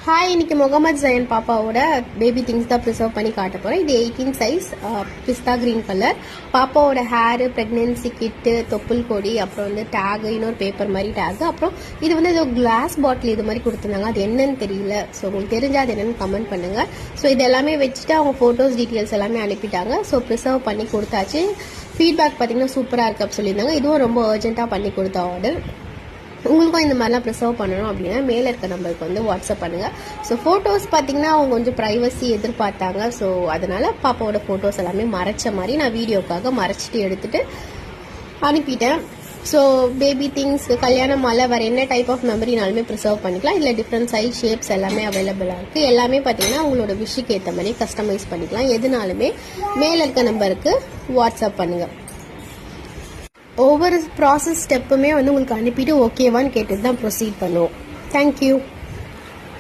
Hi, இன்னைக்கு Mohammed Zion பாப்பாவோட baby things தான் ப்ரிசர்வ் பண்ணி காட்ட போகிறேன். இது 18 சைஸ், பிஸ்தா கிரீன் கலர். பாப்பாவோட ஹேரு, ப்ரெக்னென்சி கிட்டு, தொப்புள் கொடி, அப்புறம் வந்து டேகு, இன்னொரு பேப்பர் மாதிரி டேகு. அப்புறம் இது வந்து ஏதோ கிளாஸ் பாட்டில் இது மாதிரி கொடுத்துருந்தாங்க. அது என்னன்னு தெரியல. ஸோ உங்களுக்கு தெரிஞ்சால் அது என்னன்னு கமெண்ட் பண்ணுங்கள். ஸோ இது எல்லாமே வச்சுட்டு அவங்க ஃபோட்டோஸ் டீட்டெயில்ஸ் எல்லாமே அனுப்பிட்டாங்க. ஸோ ப்ரிசர்வ் பண்ணி கொடுத்தாச்சு. ஃபீட்பேக் பார்த்தீங்கன்னா சூப்பராக இருக்குது அப்படின்னு சொல்லியிருந்தாங்க. இதுவும் ரொம்ப அர்ஜென்ட்டாக பண்ணி கொடுத்த ஆர்டர். உங்களுக்கும் இந்த மாதிரிலாம் ப்ரிசர்வ் பண்ணணும் அப்படின்னா மேலே இருக்க நம்பருக்கு வந்து வாட்ஸ்அப் பண்ணுங்கள். ஸோ ஃபோட்டோஸ் பார்த்தீங்கன்னா அவங்க கொஞ்சம் ப்ரைவசி எதிர்பார்த்தாங்க. ஸோ அதனால் பாப்பாவோட ஃபோட்டோஸ் எல்லாமே மறைச்ச மாதிரி நான் வீடியோக்காக மறைச்சிட்டு எடுத்துகிட்டு அனுப்பிட்டேன். ஸோ பேபி திங்ஸ், கல்யாண மாலை, வேறு என்ன டைப் ஆஃப் மெமரினாலுமே ப்ரிசர்வ் பண்ணிக்கலாம். இல்லை டிஃப்ரெண்ட் சைஸ் ஷேப்ஸ் எல்லாமே அவைலபிளாக இருக்குது. எல்லாமே பார்த்தீங்கன்னா உங்களோட விஷுக்கு ஏற்ற மாதிரி கஸ்டமைஸ் பண்ணிக்கலாம். எதுனாலுமே மேலே இருக்க நம்பருக்கு வாட்ஸ்அப் பண்ணுங்கள். ஒவ்வொரு ப்ராசஸ் ஸ்டெப்புமே வந்து உங்களுக்கு அனுப்பிட்டு ஓகேவான்னு கேட்டுட்டு தான் ப்ரொசீட் பண்ணுவோம். தேங்க்யூ.